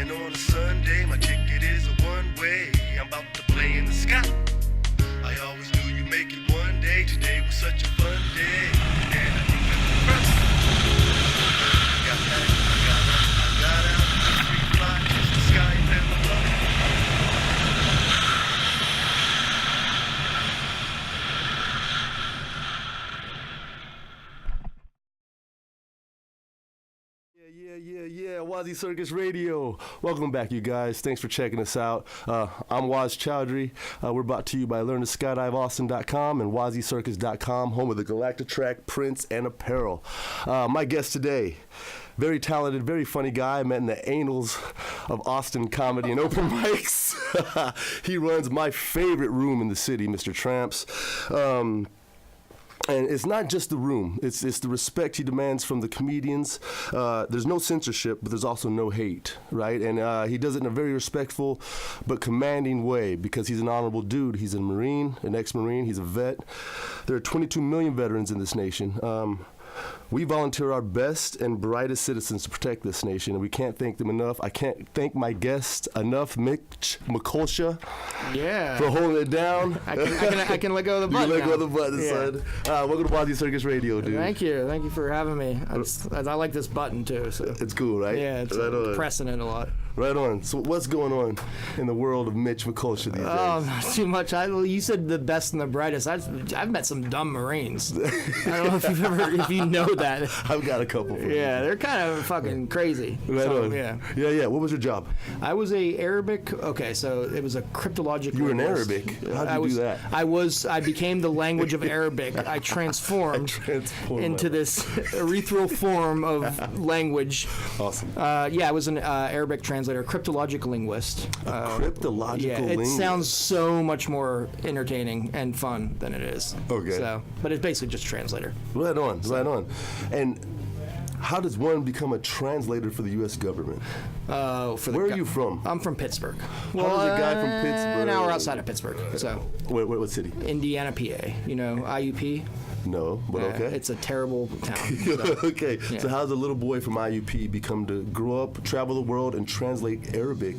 And on a Sunday, my ticket is a one-way. I'm about to play in the sky. I always knew you'd make it one day. Today was such a fun day. And I think that's the first. I got out, free fly, kiss the sky, and fell in love. Yeah, WazzyCircus Radio. Welcome back, you guys. Thanks for checking us out. I'm Waz Choudhry. We're brought to you by LearnToSkydiveAustin.com and WazzyCircus.com, home of the Galactic Track, prints, and apparel. My guest today, very talented, very funny guy. I met in the annals of Austin comedy and open mics. He runs my favorite room in the city, Mr. Tramps. And it's not just the room. It's the respect he demands from the comedians. There's no censorship, but there's also no hate, right? And he does it in a very respectful but commanding way because he's an honorable dude. He's a Marine, an ex-Marine. He's a vet. There are 22 million veterans in this nation. We volunteer our best and brightest citizens to protect this nation, and we can't thank them enough. I can't thank my guest enough, Mitch Mekulsia, for holding it down. I can let go of the button. You can let go of the button, son. Welcome to WazzyCircus Radio, dude. Thank you for having me. I like this button too. So. It's cool, right? Yeah, it's right pressing it a lot. Right on. So what's going on in the world of Mitch Mekulsia these days? Oh, not too much. You said the best and the brightest. I've met some dumb Marines. I don't know if you know that. I've got a couple. Yeah, they're kind of fucking crazy. Right on. Yeah. What was your job? I was a Arabic. Okay, so it was a cryptologic. You were an Arabic. How did you do that? I became the language of Arabic. I transformed into this ethereal form of language. Awesome. I was an Arabic translator, cryptologic linguist. Cryptological linguist. It sounds so much more entertaining and fun than it is. Okay. But it's basically just translator. Right on. And how does one become a translator for the U.S. government? Where are you from? I'm from Pittsburgh. How does a guy from Pittsburgh? An hour outside of Pittsburgh. So. What city? Indiana, PA. You know, IUP? No, but okay. It's a terrible town. Okay. Yeah. So how does a little boy from IUP become to grow up, travel the world, and translate Arabic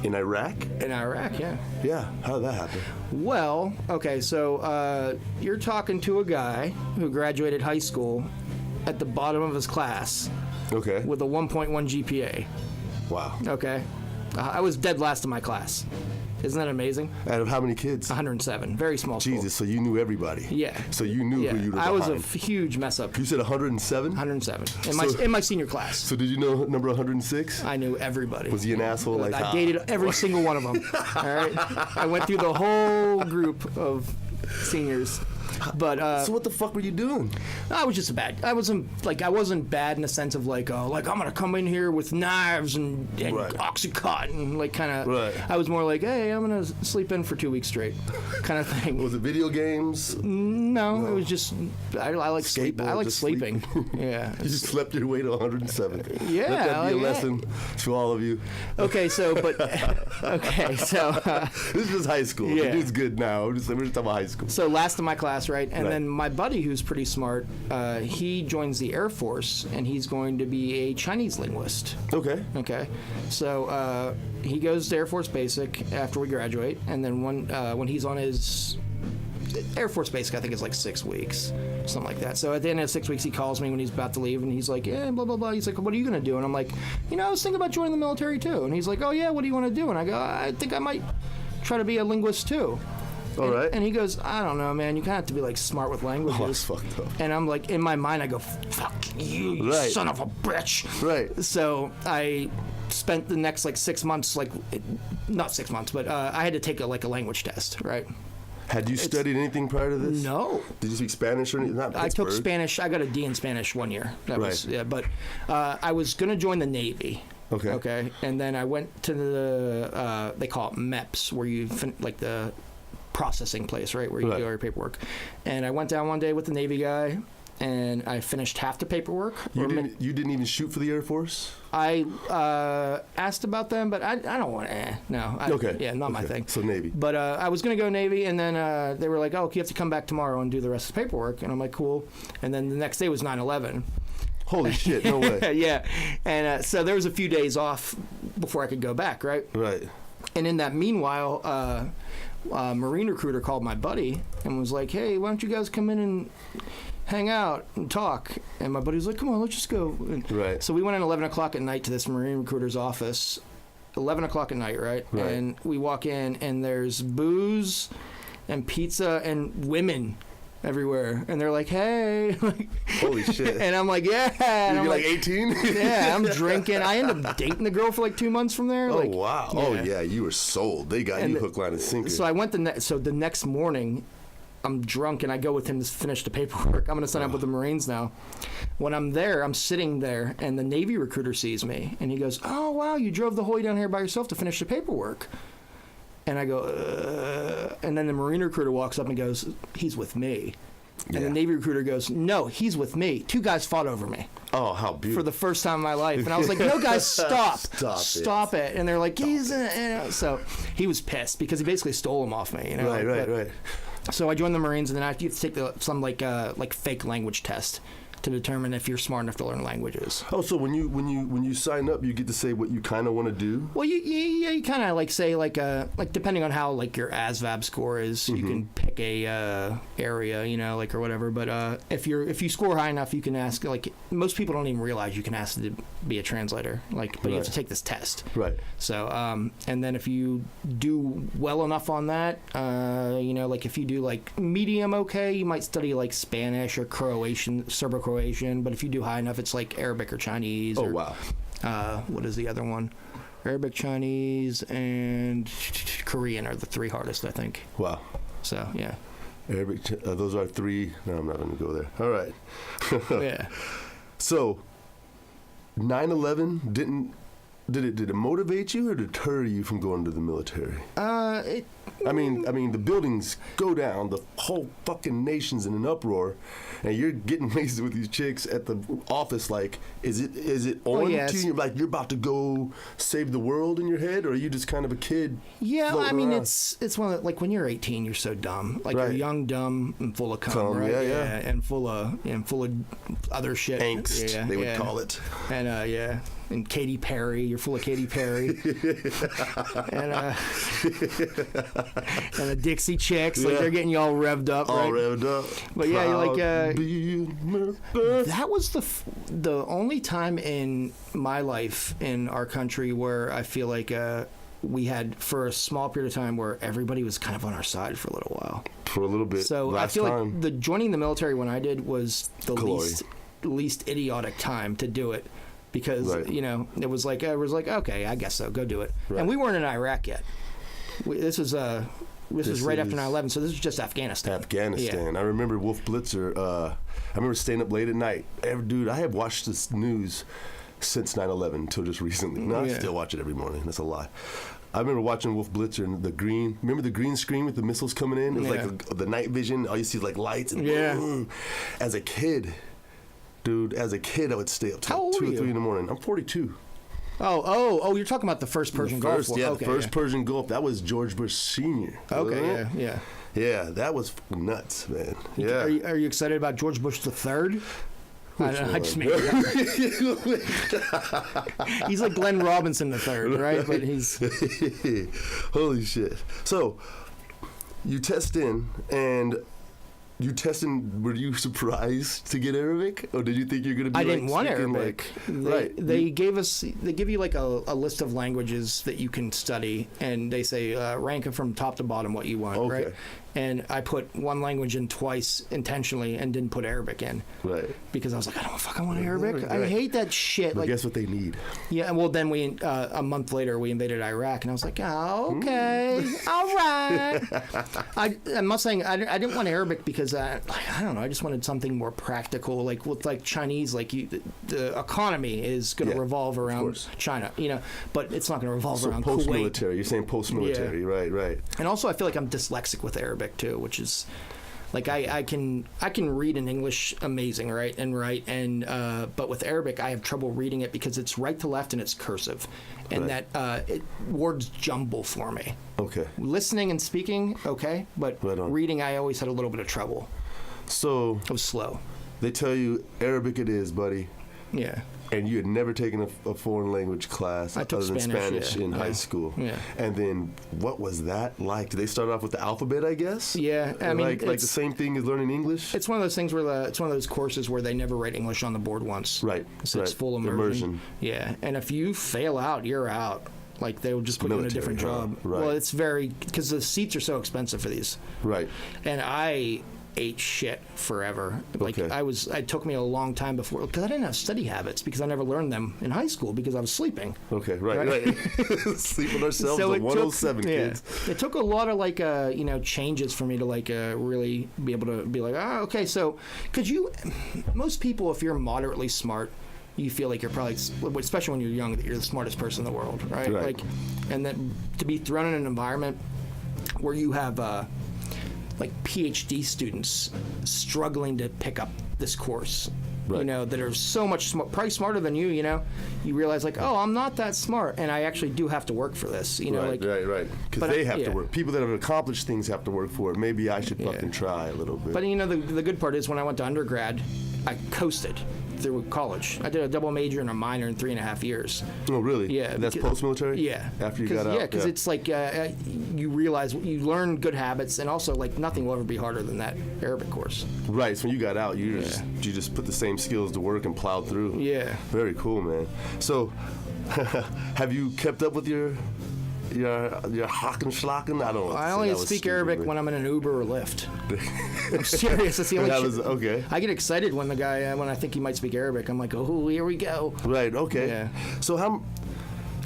in Iraq? In Iraq, yeah. Yeah. How did that happen? Well, okay, so you're talking to a guy who graduated high school at the bottom of his class. Okay. With a 1.1 GPA. Wow. Okay. I was dead last in my class. Isn't that amazing? Out of how many kids? 107. Very small school. Jesus, so you knew everybody. Yeah. So you knew who you were I was behind. a huge mess up. You said 107? 107. In my senior class. So did you know number 106? I knew everybody. Was he an asshole? I dated every single one of them. All right? I went through the whole group of seniors. But so what the fuck were you doing? I was just I wasn't bad in the sense of I'm gonna come in here with knives and Oxycontin, kind of. Right. I was more like, hey, I'm gonna sleep in for 2 weeks straight, kind of thing. Was it video games? No, it was just I like sleep. I like sleeping. Yeah. You just slept your way to 107. Yeah. Let that be a lesson to all of you. Okay, so this is high school. Yeah. The dude's good now. We're just talking about high school. So last in my class, right? And then my buddy, who's pretty smart, he joins the Air Force, and he's going to be a Chinese linguist. Okay. So he goes to Air Force Basic after we graduate, and then when he's on his Air Force Basic, I think it's like 6 weeks, something like that. So at the end of 6 weeks, he calls me when he's about to leave, and he's like, yeah, blah, blah, blah. He's like, what are you going to do? And I'm like, I was thinking about joining the military, too. And he's like, oh, yeah, what do you want to do? And I go, I think I might try to be a linguist, too. All right. And he goes, I don't know, man. You kind of have to be smart with languages. Oh, that's fucked up. And I'm like, in my mind, I go, fuck you son of a bitch. Right. So I spent the next 6 months, not 6 months, but I had to take a language test, right? Had you studied anything prior to this? No. Did you speak Spanish or anything? I took Spanish. I got a D in Spanish 1 year. But I was going to join the Navy. Okay. And then I went to the, they call it MEPS, where you, the processing place, right, where you do all your paperwork. And I went down one day with the Navy guy, and I finished half the paperwork. You didn't even shoot for the Air Force? I asked about them, but I don't want to. No. Not my thing. So Navy. But I was going to go Navy, and then they were like, oh, you have to come back tomorrow and do the rest of the paperwork. And I'm like, cool. And then the next day was 9/11. Holy shit, no way. Yeah. And so there was a few days off before I could go back, right? Right. And in that meanwhile, a Marine recruiter called my buddy and was like, hey, why don't you guys come in and hang out and talk? And my buddy was like, come on, let's just go. Right. So we went in 11 o'clock at night to this Marine recruiter's office. 11 o'clock at night, right? And we walk in, and there's booze and pizza and women everywhere. And they're like, hey. Holy shit. And I'm like, yeah. And You're I'm like 18? yeah, I'm drinking. I ended up dating the girl for like 2 months from there. Oh, like, wow. Oh, yeah, you were sold. They got you hook, line, and sinker. So I went the next morning, I'm drunk, and I go with him to finish the paperwork. I'm going to sign up with the Marines now. When I'm there, I'm sitting there, and the Navy recruiter sees me, and he goes, oh, wow, you drove the whole way down here by yourself to finish the paperwork. And I go, and then the Marine recruiter walks up and goes, he's with me. And the Navy recruiter goes, no, he's with me. 2 guys fought over me. Oh, how beautiful. For the first time in my life. And I was like, no, guys, stop. Stop it. And they're like, he's so he was pissed because he basically stole him off me. You know? Right. So I joined the Marines, and then I have to take some like fake language test to determine if you're smart enough to learn languages. Oh, so when you sign up, you get to say what you kind of want to do? Well, you kind of like say like depending on how like your ASVAB score is, you can pick a area, you know, like or whatever. But if you score high enough, you can ask. Like most people don't even realize you can ask to be a translator. Like, but you have to take this test. Right. So and then if you do well enough on that, you know, like if you do like medium okay, you might study like Spanish or Croatian, Serbo-Croatian. But if you do high enough, it's like Arabic or Chinese. Oh, wow. What is the other one? Arabic, Chinese, and Korean are the 3 hardest, I think. Wow. So, yeah. Arabic, those are 3. No, I'm not going to go there. All right. Yeah. So, 9/11 did it motivate you or deter you from going to the military? I mean, the buildings go down, the whole fucking nation's in an uproar, and you're getting wasted with these chicks at the office. Like, is it on to you? Like, you're about to go save the world in your head, or are you just kind of a kid? Yeah, I mean, it's one of the, like when you're 18, you're so dumb. Like you're young, dumb, and full of cum, right? Yeah, and full of other shit. Angst, they would call it. And and Katy Perry, you're full of Katy Perry, and the Dixie Chicks, like they're getting you all revved up, all right? revved up. But yeah, you're like that was the only time in my life in our country where I feel like we had for a small period of time where everybody was kind of on our side for a little while. For a little bit. So I feel like the joining the military when I did was the least idiotic time to do it. Because, you know, it was like, okay, I guess so, go do it. Right. And we weren't in Iraq yet. This was right after 9/11, so this was just Afghanistan. Yeah. I remember Wolf Blitzer. I remember staying up late at night. Dude, I have watched this news since 9/11 until just recently. No, I still watch it every morning. That's a lie. I remember watching Wolf Blitzer and remember the green screen with the missiles coming in? It was like the night vision. All you see is like lights. And boom. As a kid, I would stay up till 2 or 3 in the morning. I'm 42. Oh, you're talking about the first Persian Gulf War. Yeah, the first Persian Gulf. That was George Bush Sr. Okay, yeah. Yeah, that was nuts, man. Yeah. Are you excited about George Bush III? I just made it up. He's like Glenn Robinson III, right? But he's... Holy shit. So, you test in, and... were you surprised to get Arabic? Or did you think you're going to be I didn't want Arabic. They give you like a list of languages that you can study, and they say rank it from top to bottom what you want, right? And I put one language in twice intentionally and didn't put Arabic in. Right. Because I was like, I don't fucking want Arabic. Right. I hate that shit. But guess what they need? Yeah, well, then we, a month later, we invaded Iraq, and I was like, oh, okay, all right. I'm not saying I didn't want Arabic because, I don't know, I just wanted something more practical. Like with like Chinese, like the economy is going to revolve around China, you know, but it's not going to revolve around post-military. Kuwait. You're saying post-military, right. And also I feel like I'm dyslexic with Arabic too, which is like I can read in English amazing, right, and write, and but with Arabic I have trouble reading it because it's right to left and it's cursive, and words jumble for me. Okay. Listening and speaking, okay, but reading I always had a little bit of trouble. So I was slow. They tell you Arabic it is, buddy. Yeah. And you had never taken a foreign language class I took other than Spanish in high school. Yeah. And then what was that like? Did they start off with the alphabet, I guess? Yeah, I mean, like the same thing as learning English? It's one of those things where it's one of those courses where they never write English on the board once. Right. So it's full immersion. Yeah, and if you fail out, you're out. Like, they will just put you in a different job. Right. Well, it's because the seats are so expensive for these. Right. And I ate shit forever. Like, Okay. it took me a long time before, because I didn't have study habits, because I never learned them in high school because I was sleeping. Okay, right. Sleeping ourselves So at 107, kids. It took a lot of changes for me to really be able to be like, okay, so because most people, if you're moderately smart, you feel like you're probably, especially when you're young, that you're the smartest person in the world, right? Right. And then to be thrown in an environment where you have PhD students struggling to pick up this course, Right. that are so much probably smarter than you, you realize I'm not that smart, and I actually do have to work for this, Right. Because they have to work. People that have accomplished things have to work for it. Maybe I should fucking try a little bit. But the good part is when I went to undergrad, I coasted through college. I did a double major and a minor in 3.5 years. Oh, really? Yeah. And that's post-military? Yeah. After you got out? Yeah, because it's like you realize you learn good habits, and also nothing will ever be harder than that Arabic course. Right. So when you got out, you just put the same skills to work and plowed through. Yeah. Very cool, man. So, have you kept up with your Hockenschlacken? I don't know. I only speak Arabic when I'm in an Uber or Lyft. I'm serious. That's the only okay. I get excited when the guy, when I think he might speak Arabic. I'm like, oh, here we go. Right, okay. Yeah. So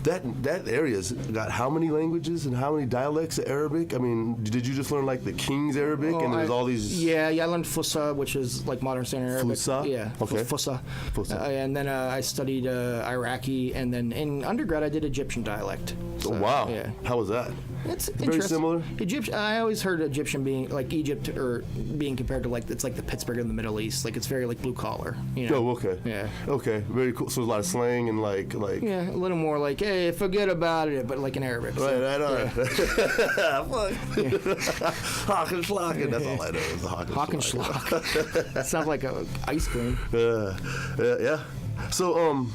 that area's got how many languages and how many dialects of Arabic? I mean, did you just learn the King's Arabic and there's all these? Yeah, I learned Fusa, which is modern standard Arabic. Fusa? Yeah, Okay. Fusa. Fusa. And then I studied Iraqi, and then in undergrad I did Egyptian dialect. So, wow. Yeah. How was that? It's very interesting. similar. Egyptian. I always heard Egyptian being Egypt, or being compared to it's like the Pittsburgh of the Middle East. It's very blue collar. Oh, okay. Yeah. Okay, very cool. So there's a lot of slang and Yeah, a little more hey, forget about it, but in Arabic. So, Right, all right. Hockenschlacken. That's all I know is the Hockenschlack. That sounds like ice cream. Yeah. So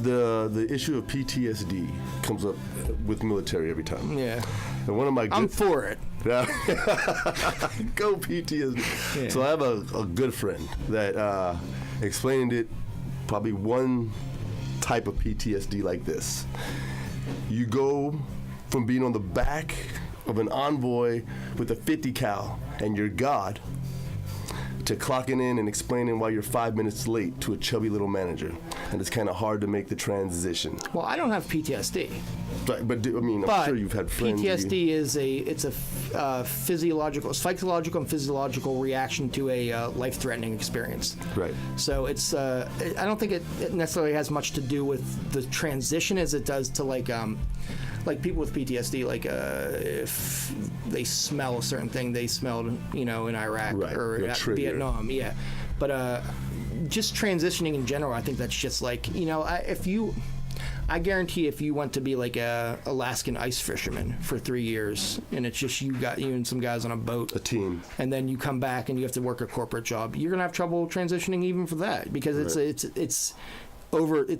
the issue of PTSD comes up with military every time. Yeah. And one of my I'm for it. Yeah. Go PTSD. Yeah. So I have a good friend that explained it, probably one type of PTSD like this. You go from being on the back of an envoy with a 50 cal and you're God, to clocking in and explaining why you're 5 minutes late to a chubby little manager. And it's kind of hard to make the transition. Well, I don't have PTSD. But I'm sure you've had friends. PTSD is a physiological, psychological, and physiological reaction to a life-threatening experience. Right. So it's I don't think it necessarily has much to do with the transition as it does to people with PTSD, if they smell a certain thing they smelled, in Iraq or Vietnam, yeah. But just transitioning in general, I think that's just I guarantee if you went to be a Alaskan ice fisherman for 3 years, and it's just you and some guys on a boat, a team, and then you come back and you have to work a corporate job, you're gonna have trouble transitioning even for that, because it's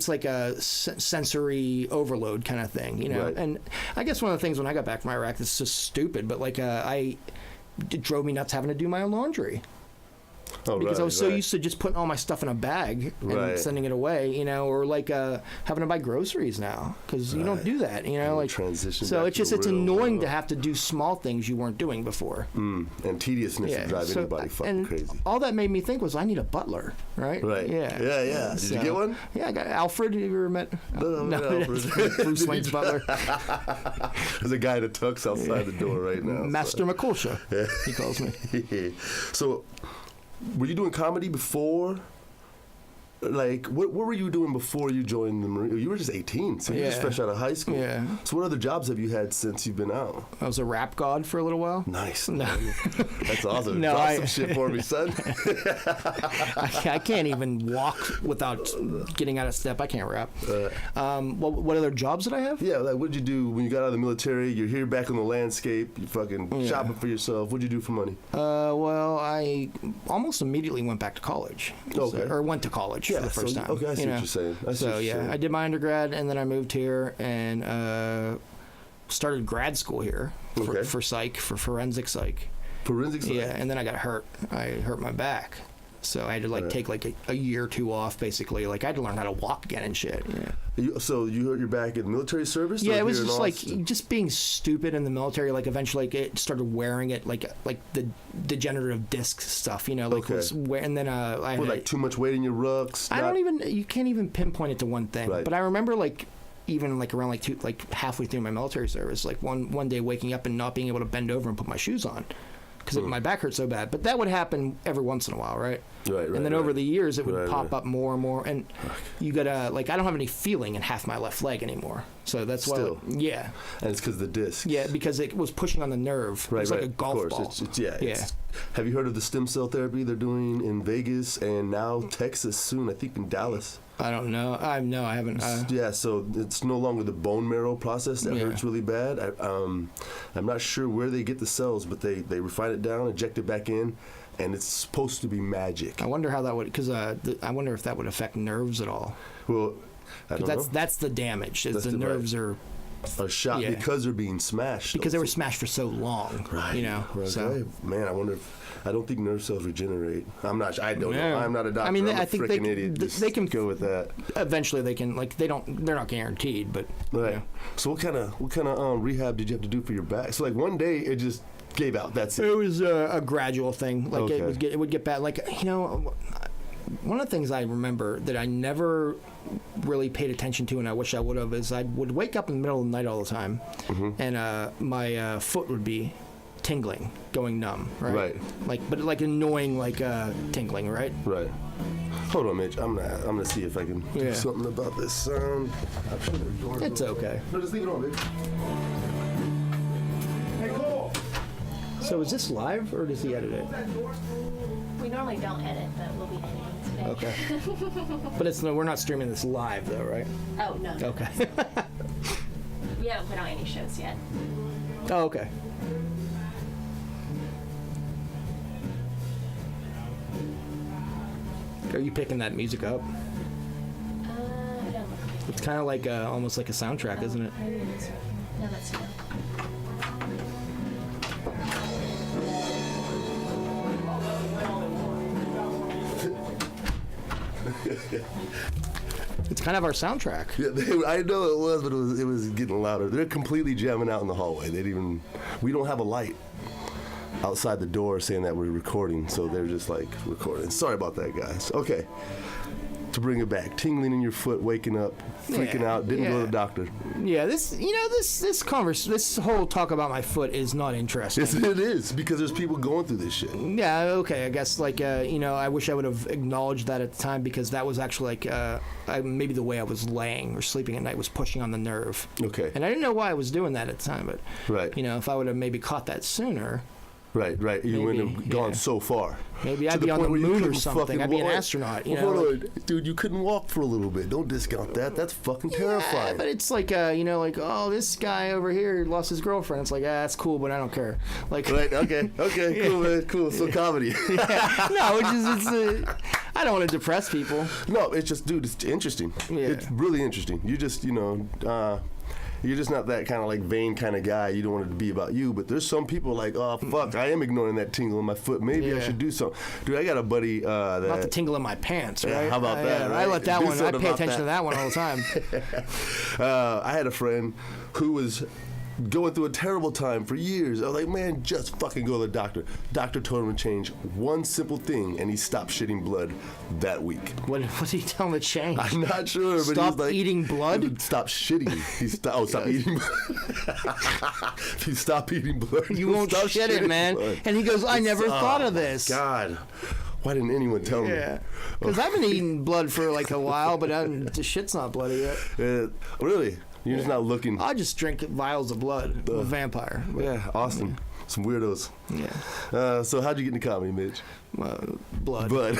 like a sensory overload kind of thing, Right. And I guess one of the things when I got back from Iraq, that's just stupid, but it drove me nuts having to do my own laundry. Because I was so used to just putting all my stuff in a bag and sending it away, or having to buy groceries now, because you don't do that, transition. So it's real annoying world. to have to do small things you weren't doing before. And tediousness will drive anybody fucking crazy. All that made me think was I need a butler, right? Right. Yeah. Did you get one? Yeah, I got Alfred. Have you ever met? No, Alfred. Bruce Wayne's butler. There's a guy in a tux outside the door right now. Master Mekulsia, he calls me. So, were you doing comedy before? What were you doing before you joined the Marine? You were just 18, so you're just fresh out of high school. Yeah. So what other jobs have you had since you've been out? I was a rap god for a little while. Nice. No. That's awesome. No, Drop some shit for me, son. I can't even walk without getting out of step. I can't rap. What other jobs did I have? Yeah, what'd you do when you got out of the military? You're here back on the landscape. You're fucking shopping for yourself. What'd you do for money? Well, I almost immediately went back to college. Okay. Or went to college. for the first time. Okay, I see what you're saying. I did my undergrad, and then I moved here and started grad school here for psych, for forensic psych. Forensic psych? Yeah, and then I got hurt. I hurt my back. So I had to take a year or two off, basically. Like I had to learn how to walk again and shit. Yeah. So you hurt your back in military service? Yeah, it was just just being stupid in the military. Like eventually, it started wearing it, like the degenerative disc stuff. And then I had too much weight in your rucks. You can't even pinpoint it to one thing. Right. But I remember even around halfway through my military service, one day waking up and not being able to bend over and put my shoes on. Because my back hurt so bad. But that would happen every once in a while, right? Right. And then over the years, it would pop up more and more. And you gotta, I don't have any feeling in half my left leg anymore. So that's why. Still. Yeah. And it's because of the disc. Yeah, because it was pushing on the nerve. Right, it's like a golf ball. Have you heard of the stem cell therapy they're doing in Vegas and now Texas soon, I think in Dallas? I don't know. I haven't. So it's no longer the bone marrow process that hurts really bad. I'm not sure where they get the cells, but they refine it down, inject it back in, and it's supposed to be magic. I wonder how that would, because I wonder if that would affect nerves at all. Well, I don't know. That's the damage. Is the nerves are shot because they're being smashed. Because they were smashed for so long. Right. Right. So man, I wonder if. I don't think nerve cells regenerate. I don't know. I'm not a doctor. I mean, I'm I think they idiot. They can go with that. Eventually, they can. They're not guaranteed, but right. So what kind of rehab did you have to do for your back? So one day it just gave out. That's it. It was a gradual thing. It would get bad. One of the things I remember that I never really paid attention to, and I wish I would have, is I would wake up in the middle of the night all the time, and my foot would be tingling, going numb, right? But annoying, tingling, right? Right. Hold on, Mitch. I'm gonna see if I can do something about this sound. It's okay. No, just leave it on, Mitch. Hey, Cole. So is this live, or does he edit it? We normally don't edit, but we'll be editing today. Okay. But we're not streaming this live, though, right? Oh, no. Okay. We haven't put out any shows yet. Oh, okay. Are you picking that music up? I don't know. It's kind of like almost like a soundtrack, isn't it? No, that's not. It's kind of our soundtrack. Yeah, I know it was, but it was getting louder. They're completely jamming out in the hallway. We don't have a light outside the door saying that we're recording, so they're just recording. Sorry about that, guys. Okay. To bring it back, tingling in your foot, waking up, freaking out, didn't go to the doctor. Yeah, this whole talk about my foot is not interesting. Yes, it is, because there's people going through this shit. Yeah, okay, I guess, I wish I would have acknowledged that at the time, because that was actually, maybe the way I was laying or sleeping at night was pushing on the nerve. Okay. And I didn't know why I was doing that at the time, but, right. If I would have maybe caught that sooner... Right. You wouldn't have gone so far. Maybe I'd be on the moon or something. I'd be an astronaut. Dude, you couldn't walk for a little bit. Don't discount that. That's fucking terrifying. Yeah, but it's oh, this guy over here lost his girlfriend. It's that's cool, but I don't care. Right, okay, cool, man, cool. So comedy. No, it's I don't want to depress people. No, it's just, dude, it's interesting. Yeah. It's really interesting. You just, you're just not that kind of vain kind of guy. You don't want it to be about you. But there's some people oh, fuck, I am ignoring that tingle in my foot. Maybe I should do something. Dude, I got a buddy that... Not the tingle in my pants, right? Yeah, how about that? Right? I let that one... I pay attention to that one all the time. I had a friend who was going through a terrible time for years. I was like, man, just fucking go to the doctor. Doctor told him to change one simple thing, and he stopped shitting blood that week. What did he tell him to change? I'm not sure, but stop he was eating blood? Stop shitting. Stop eating blood. If you stop eating blood, you won't stop shit it, man. Blood. And he goes, I never thought of this. God. Why didn't anyone tell me? Yeah. Because I've been eating blood for a while, but the shit's not bloody yet. Really? You're just not looking. I just drink vials of blood. I'm a vampire. Yeah, Austin. Yeah. Some weirdos. Yeah. So how'd you get into comedy, Mitch? Blood.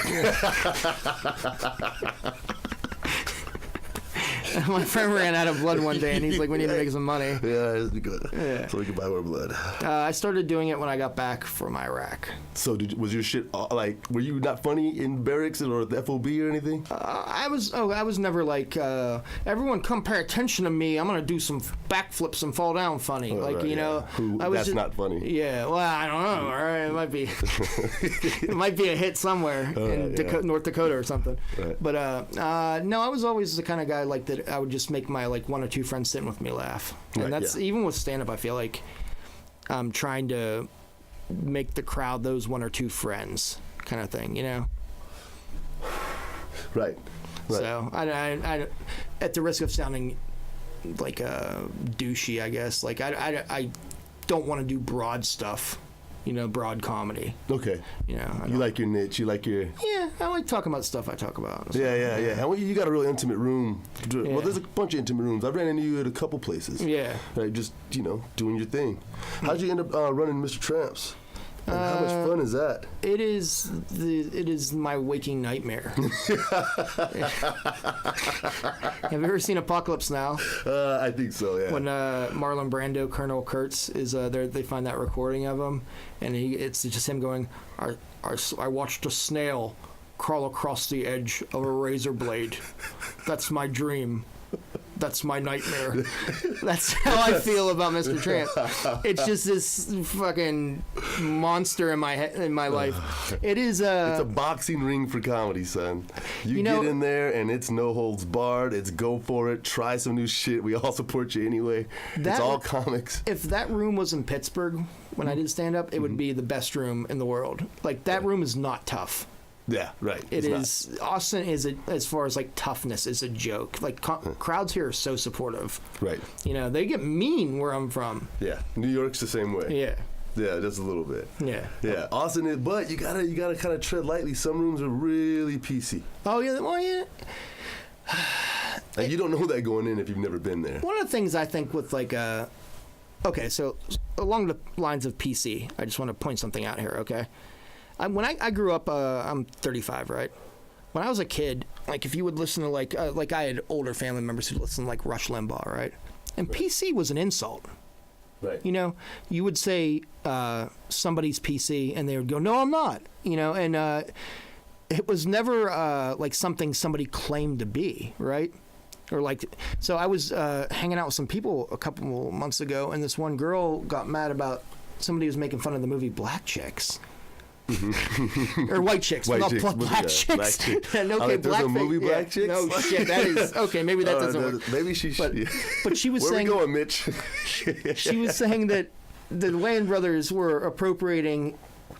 My friend ran out of blood one day, and he's like, "We need to make some money." Yeah, it's good. Yeah. So we can buy more blood. I started doing it when I got back from Iraq. So was your shit like? Were you not funny in barracks or the FOB or anything? I was never like, everyone come pay attention to me. I'm gonna do some backflips and fall down funny. That's not funny. Yeah, well, I don't know. All right, it might be, it might be a hit somewhere in North Dakota or something. Right. But no, I was always the kind of guy like that. I would just make my like one or two friends sitting with me laugh, and that's even with stand up. I feel like I'm trying to make the crowd those one or two friends kind of thing, you know. Right. So I at the risk of sounding like douchey, I guess, like I don't want to do broad stuff, you know, broad comedy. Okay. You know, you like your niche. You like your. Yeah, I like talking about stuff I talk about. Yeah. And you got a real intimate room. Well, there's a bunch of intimate rooms. I ran into you at a couple places. Yeah. Right, just doing your thing. How'd you end up running Mr. Tramps? And how much fun is that? It is my waking nightmare. Have you ever seen Apocalypse Now? I think so, yeah. When Marlon Brando, Colonel Kurtz, is there, they find that recording of him, and it's just him going, I watched a snail crawl across the edge of a razor blade. That's my dream. That's my nightmare. That's how I feel about Mr. Tramp. It's just this fucking monster in my life. It is it's a boxing ring for comedy, son. You get in there and it's no holds barred. It's go for it. Try some new shit. We all support you anyway. It's all comics. If that room was in Pittsburgh when I did stand up, it would be the best room in the world. Like that room is not tough. Yeah, right. It is. Not. Austin is as far as like toughness is a joke. Like crowds here are so supportive. Right. You know, they get mean where I'm from. Yeah. New York's the same way. Yeah. Yeah, just a little bit. Yeah. Yeah. Austin is, but you gotta kind of tread lightly. Some rooms are really PC. Oh yeah. Well, yeah. And you don't know that going in if you've never been there. One of the things I think with like okay, so along the lines of PC, I just want to point something out here. Okay. When I grew up, I'm 35, right? When I was a kid, like if you would listen to like I had older family members who listened to like Rush Limbaugh, right? And PC was an insult. Right. You know, you would say somebody's PC, and they would go, "No, I'm not." You know, and it was never like something somebody claimed to be, right? Or like, so I was hanging out with some people a couple months ago, and this one girl got mad about somebody was making fun of the movie Black Chicks. Or white chicks. Black chicks. Black chicks. And okay, there's a movie Black Chicks? No shit, that is okay. Maybe that doesn't work. Maybe she should. But she was Where saying. Where we going, Mitch? She was saying that the Wayans brothers were appropriating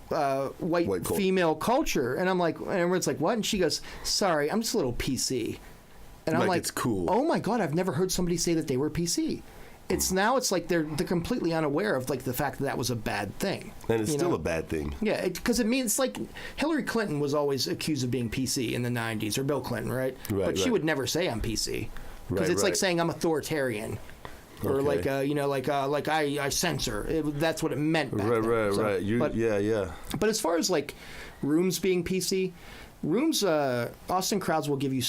white female culture, and I'm like, and everyone's like, what? And she goes, "Sorry, I'm just a little PC." And I'm like, it's cool. Oh my god, I've never heard somebody say that they were PC. It's like they're completely unaware of like the fact that was a bad thing. And it's still a bad thing. Yeah, because it means like Hillary Clinton was always accused of being PC in the 90s, or Bill Clinton, right? But she would never say I'm PC. Because it's like saying I'm authoritarian. Or like I censor. That's what it meant back then. Right. But as far as like rooms being PC, rooms Austin crowds will give you.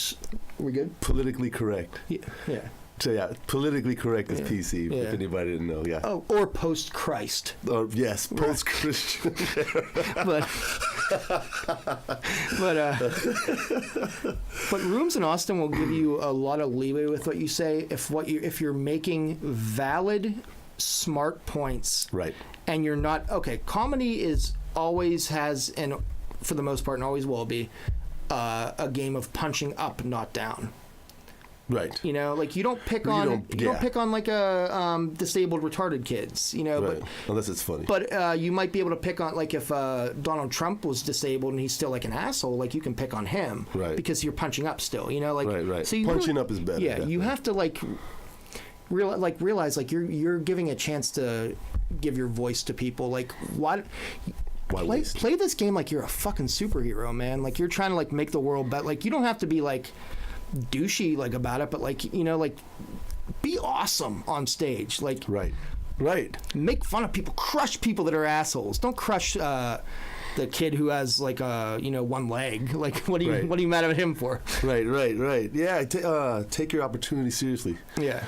We good? Politically correct. Yeah. So yeah, politically correct is PC. If anybody didn't know, yeah. Oh, or post Christ. Yes, post Christian. but rooms in Austin will give you a lot of leeway with what you say if you're making valid, smart points. Right. And you're not comedy always has, and for the most part and always will be, a game of punching up, not down. Right. You know, like you don't pick on like disabled, retarded kids. You know, right. Unless it's funny. But you might be able to pick on like if Donald Trump was disabled and he's still like an asshole. Like you can pick on him, right? Because you're punching up still. You know, like right. So punching up is better. Yeah, you have to realize like you're giving a chance to give your voice to people. Like what? Play this game like you're a fucking superhero, man. Like you're trying to like make the world better. Like you don't have to be like douchey like about it, but like like be awesome on stage. Like right. Make fun of people, crush people that are assholes. Don't crush the kid who has like one leg. Like, what are you mad at him for? Right. Yeah, take your opportunity seriously. Yeah.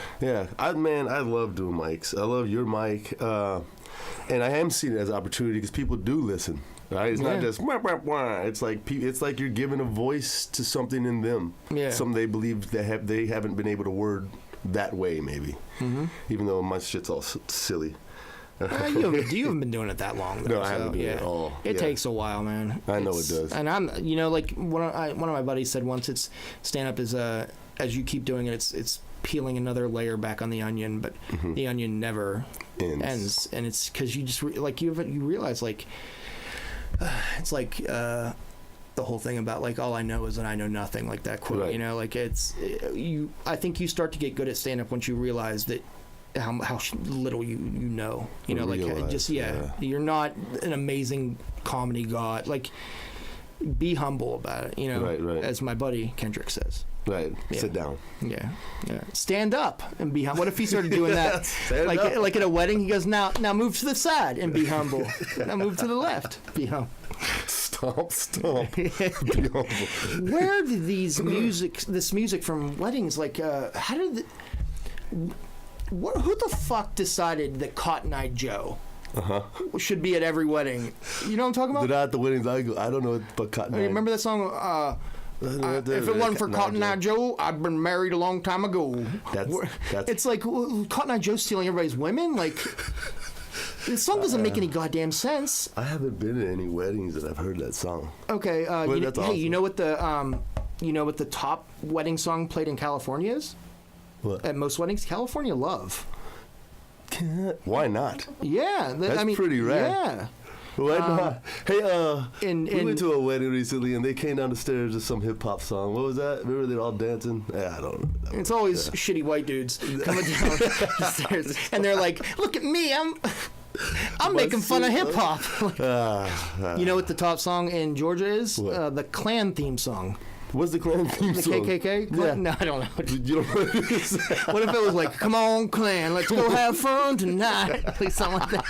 I love doing mics. I love your mic, and I am seeing it as an opportunity because people do listen. Right? It's not just wah, wah, wah. It's like you're giving a voice to something in them. Yeah. Something they believe they haven't been able to word that way, maybe. Mm-hmm. Even though my shit's all silly. You haven't been doing it that long, though. No, I haven't been at all. It takes a while, man. I know it does. And I'm, like one of my buddies said once, it's stand-up is as you keep doing it, it's peeling another layer back on the onion, but the onion never ends. And it's because you just you realize it's like the whole thing about like all I know is that I know nothing, like that quote. Right. Like I think you start to get good at stand-up once you realize that how little you know. You're not an amazing comedy god. Like, be humble about it. Right. As my buddy Kendrick says. Right. Yeah. Sit down. Yeah. Stand up and be humble. What if he started doing that? like at a wedding, he goes, now move to the side and be humble. Now move to the left. Be humble. Stomp. Be humble. Where did this music from weddings, who the fuck decided that Cotton Eye Joe should be at every wedding? You know what I'm talking about? They're not at the weddings. I don't know but Cotton Eye. Remember that song? If it wasn't for Cotton Eye Joe, I'd been married a long time ago. It's like Cotton Eye Joe stealing everybody's women. Like, this song doesn't make any goddamn sense. I haven't been to any weddings that I've heard that song. Okay, awesome. You know what the top wedding song played in California is? What? At most weddings, California Love. Why not? Yeah, that's pretty rad. Yeah. Why not? Hey, we went to a wedding recently, and they came down the stairs to some hip hop song. What was that? Remember they're all dancing? I don't know. It's always shitty white dudes coming down the stairs, and they're like, "Look at me, I'm making fun of hip hop." You know what the top song in Georgia is? The Klan theme song. What's the Klan theme song? The KKK? Yeah. No, I don't know. You don't know what it is? What if it was like, "Come on, Klan, let's go have fun tonight"? Play something like that.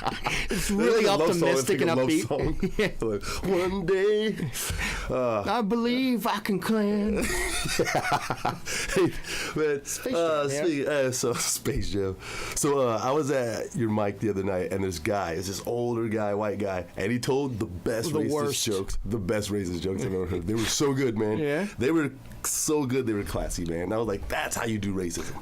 It's really optimistic and upbeat. Yeah. Like, one day, I believe I can Klan. Hey, man, Space Jam. So I was at your mic the other night, and this guy is this older guy, white guy, and he told the best racist jokes I've ever heard. They were so good, man. Yeah. They were so good. They were classy, man. And I was like, that's how you do racism.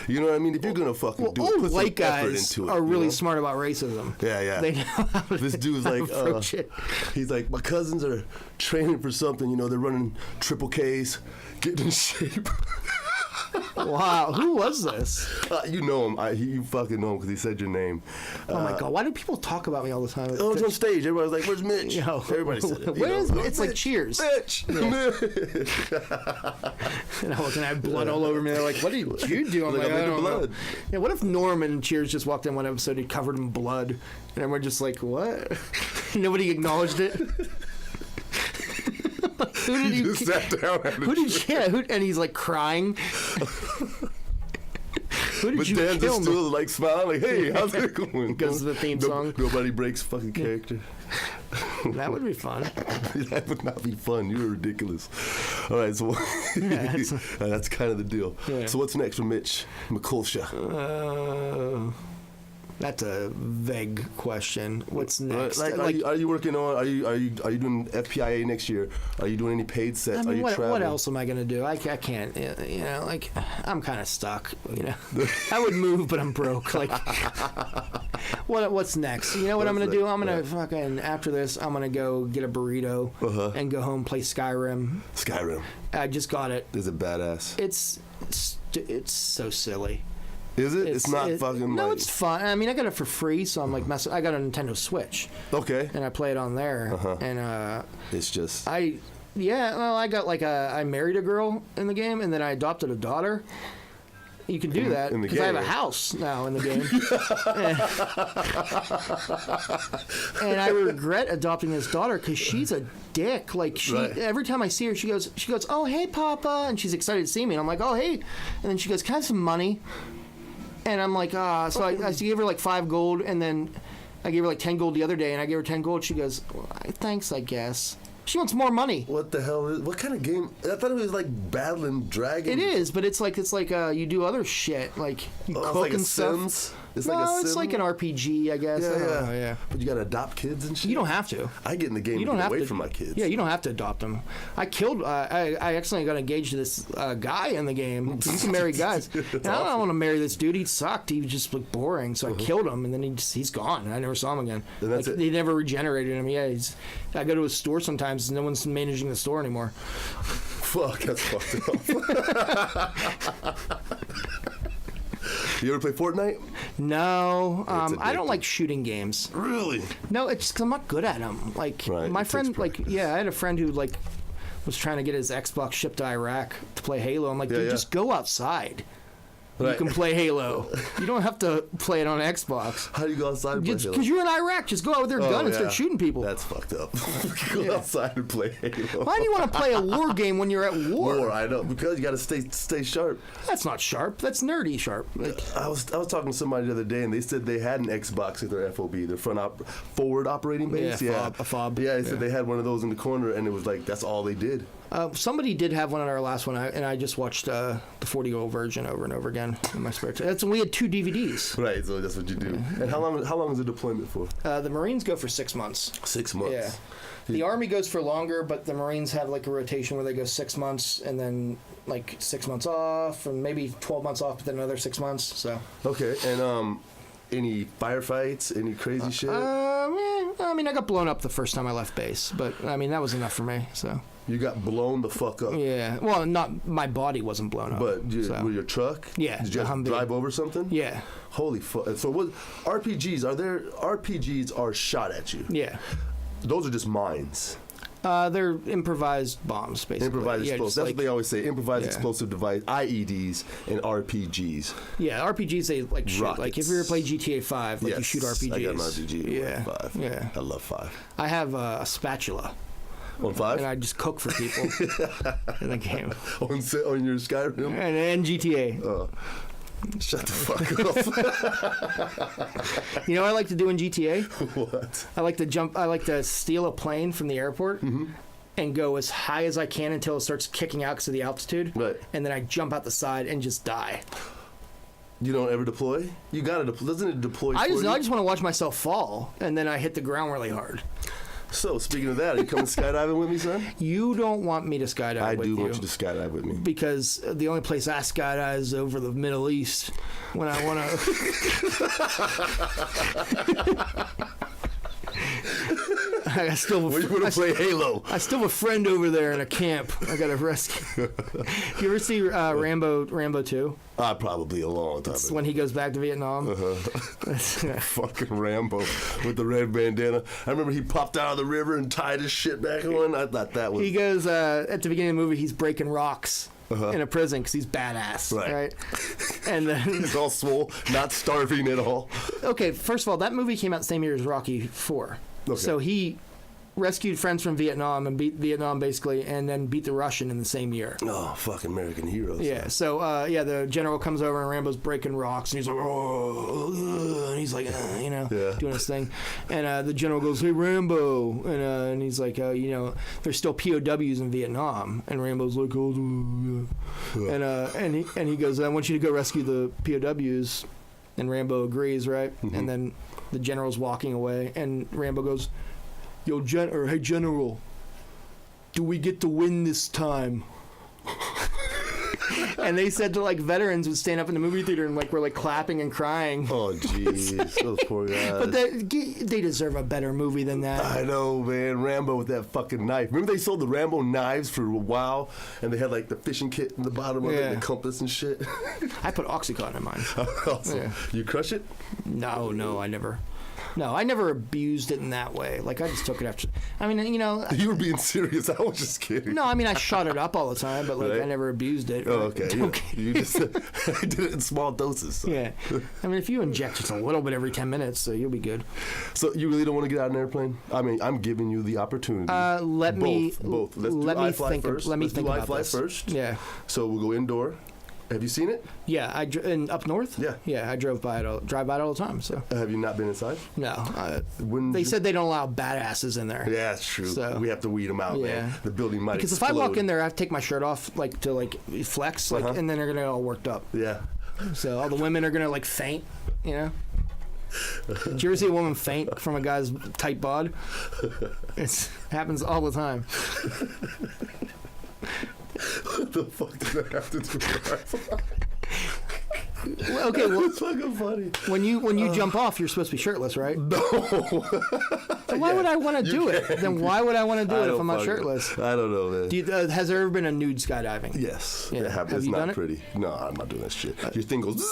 You know what I mean? If you're gonna fucking do it, put white some effort guys into it. are really smart about racism. Yeah. They know how to this dude's like, approach it. He's like, my cousins are training for something. They're running triple Ks, getting in shape. Wow, who was this? You know him. You fucking know him because he said your name. Oh my god, why do people talk about me all the time? I was on stage. Everybody's like, "Where's Mitch?" Everybody said it. Where is Mitch? It's like Cheers. Mitch. Yeah. And I was gonna have blood all over me. They're like, "What did you do?" I'm like, "I don't know." Yeah, what if Norman Cheers just walked in one episode, he covered in blood, and we're just like, "What?" Nobody acknowledged it. Who did you sat down? And he's like crying. Who did you kill? But Dan's still like smiling, like, "Hey, how's it going?" Because of the theme song. Nobody breaks fucking character. That would be fun. That would not be fun. You're ridiculous. All right, so that's kind of the deal. Yeah. So what's next for Mitch Mekulsia? That's a vague question. What's next? Are you working on? Are you doing FPIA next year? Are you doing any paid sets? I mean, are you traveling? What else am I gonna do? I can't. I'm kind of stuck. I would move, but I'm broke. Like, what's next? You know what I'm gonna do? I'm gonna fucking after this. I'm gonna go get a burrito and go home, play Skyrim. Skyrim. I just got it. Is it badass? It's so silly. Is it? It's not fucking. No, it's fun. I mean, I got it for free, so I'm like messing. I got a Nintendo Switch. Okay. And I play it on there, and it's just. I got I married a girl in the game, and then I adopted a daughter. You can do that because I have a house now in the game. And I regret adopting this daughter because she's a dick. Like every time I see her, she goes, "Oh, hey, Papa," and she's excited to see me. And I'm like, "Oh, hey," and then she goes, "Can I have some money?" And I'm like, so I gave her like 5 gold, and then I gave her like 10 gold the other day, and I gave her 10 gold. She goes, well, thanks, I guess. She wants more money. What the hell is? What kind of game? I thought it was like battling dragons. It is, but it's like you do other shit, like you cook like and a stuff. Sims? It's no, like a it's Sim? like an RPG, I guess. I don't know, Yeah. But you gotta adopt kids and shit. You don't have to. I get in the game You to don't get have away to. from my kids. Yeah, you don't have to adopt them. I accidentally got engaged to this guy in the game. You can marry guys. And I don't want to marry this dude. He sucked. He was just like boring. So I killed him, and then he's gone. I never saw him again. And that's like, it? They never regenerated him. Yeah, I go to his store sometimes, and no one's managing the store anymore. Fuck, that's fucked up. You ever play Fortnite? No, It's I don't addictive. like shooting games. Really? No, it's just 'cause I'm not good at them. Like Right, my it friend, takes like I had a friend who like was trying to get his Xbox shipped to Iraq to play Halo. I'm like, dude, yeah. just go outside. Right. You can play Halo. You don't have to play it on Xbox. How do you go outside and play Halo? Because you're in Iraq, just go out with your gun and start shooting people. That's fucked up. Go outside and play Halo. Why do you want to play a war game when you're at war? War, I know, because you got to stay sharp. That's not sharp. That's nerdy sharp. Like, I was talking to somebody the other day, and they said they had an Xbox at their FOB, their forward operating base. a fob. Yeah, they said they had one of those in the corner, and it was like that's all they did. somebody did have one on our last one, and I just watched the 40-year-old version over and over again in my spare time. We had 2 DVDs. Right, so that's what you do. And how long is the deployment for? The Marines go for 6 months. 6 months. Yeah. The Army goes for longer, but the Marines have like a rotation where they go 6 months and then like 6 months off, and maybe 12 months off, but then another 6 months. So. Okay, and any firefights, any crazy shit? I mean, I got blown up the first time I left base, but I mean that was enough for me. So. You got blown the fuck up. Yeah. Well, not my body wasn't blown up. But with your truck? Yeah. Did you have to drive over something? Yeah. Holy fuck! So what? RPGs are shot at you? Yeah. Those are just mines. They're improvised bombs, basically. Improvised explosives. That's like, what they always say. Improvised explosive device, IEDs, and RPGs. Yeah, RPGs they like shoot. Rockets. Like if you ever play GTA 5, like you shoot RPGs. I got an RPG. Yeah. 5. Yeah. I love 5. I have a spatula. On 5? And I just cook for people in the game. On your Skyrim? And GTA. Shut the fuck up. You know what I like to do in GTA? What? I like to steal a plane from the airport and go as high as I can until it starts kicking out because of the altitude. Right. And then I jump out the side and just die. You don't ever deploy? You gotta deploy. Doesn't it deploy I for you? just want to watch myself fall, and then I hit the ground really hard. So, speaking of that, are you coming skydiving with me, son? You don't want me to skydive I with do you. want you to skydive with me. Because the only place I skydive is over the Middle East when I want to. I still When you want to play Halo. I still have a friend over there in a camp. I got to rescue. You ever see Rambo 2? Probably a long time It's ago. when he goes back to Vietnam. Fucking Rambo with the red bandana. I remember he popped out of the river and tied his shit back on. I thought that was... He goes, at the beginning of the movie, he's breaking rocks in a prison because he's badass, right? And then... He's all swole, not starving at all. Okay, first of all, that movie came out the same year as Rocky 4. Okay. So he rescued friends from Vietnam and beat Vietnam, basically, and then beat the Russian in the same year. Oh, fucking American heroes. Yeah, so, the general comes over and Rambo's breaking rocks, and he's like, oh, and he's like, doing his thing. And the general goes, hey, Rambo. And he's like, there's still POWs in Vietnam. And Rambo's like, oh, yeah. And he goes, I want you to go rescue the POWs. And Rambo agrees, right? Mm-hmm. And then the general's walking away, and Rambo goes, hey, General, do we get to win this time? And they said to like veterans would stand up in the movie theater and like were like clapping and crying. Oh, jeez. Those poor guys. But they deserve a better movie than that. I know, man. Rambo with that fucking knife. Remember they sold the Rambo knives for a while, and they had like the fishing kit in the bottom of it, and the compass and shit. I put Oxycontin in mine. Awesome. Yeah. You crush it? No, I never. No, I never abused it in that way. Like, I just took it after. I mean, You were being serious. I was just kidding. No, I mean, I shot it up all the time, but like, Right. I never abused it. Oh, okay. Okay. You just I did it in small doses. So. Yeah. I mean, if you inject just a little bit every 10 minutes, so you'll be good. So you really don't want to get out of an airplane? I mean, I'm giving you the opportunity. Let me Both. Let's do let me iFly think. first. Let me Let's think do about iFly this first. Yeah. So we'll go indoor. Have you seen it? Yeah, and up north. Yeah. I drive by it all the time. So Have you not been inside? no, When they said they don't allow badasses in there. Yeah, it's true. So- we have to weed them out, man. The building might Because explode. if I walk in there, I have to take my shirt off, like to flex, like, and then they're gonna get all worked up. Yeah. So all the women are gonna faint, you know. Did you ever see a woman faint from a guy's tight bod? It happens all the time. What the fuck does that have to do with that? Okay, well, It's fucking funny. when you jump off, you're supposed to be shirtless, right? No. So why would I want to do it? Then why would I want to do it if I'm not fucking- shirtless? I don't know, man. Has there ever been a nude skydiving? Yes. Yeah. It happens. Have It's you not done it? pretty. No, I'm not doing that shit. Your thing goes.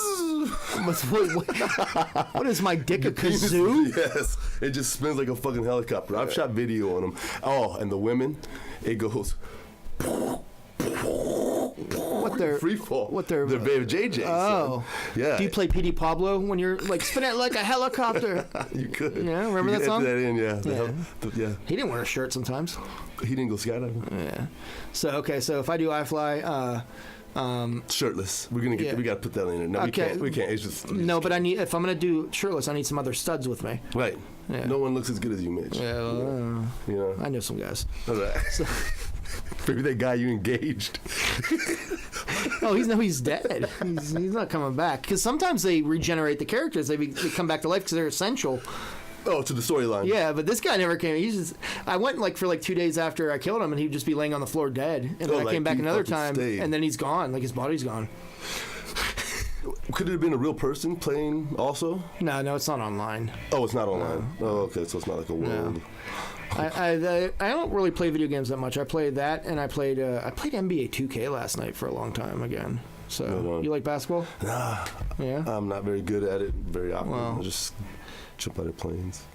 What is my dick, a kazoo? Yes. It just spins like a fucking helicopter. I've shot video on them. Oh, and the women, it goes. What their Free fall. What their Baby JJ. Oh, yeah. Do you play P.D. Pablo when you're spinning it like a helicopter? You could. Yeah, remember you that could song? Enter that in, yeah. Yeah. He didn't wear a shirt sometimes. He didn't go skydiving. Yeah. So if I do iFly, Shirtless. We gotta put that in there. No, Okay. we can't. It's just no, but if I'm gonna do shirtless, I need some other studs with me. right. Yeah. No one looks as good as you, Mitch. Yeah, well, You know. I know some guys. All right. Maybe that guy you engaged. Oh, he's dead. He's not coming back. Because sometimes they regenerate the characters. They come back to life because they're essential. Oh, to the storyline. Yeah, but this guy never came. I went for 2 days after I killed him, and he'd just be laying on the floor dead. And then I came back he another fucking time, stayed. and then he's gone. His body's gone. Could it have been a real person playing also? No, it's not online. Oh, it's not online. Oh, okay. So it's not like a world. I don't really play video games that much. I played that, and I played NBA 2K last night for a long time again. So you like basketball? Nah. Yeah. I'm not very good at it very often. Well. I just jump out of planes.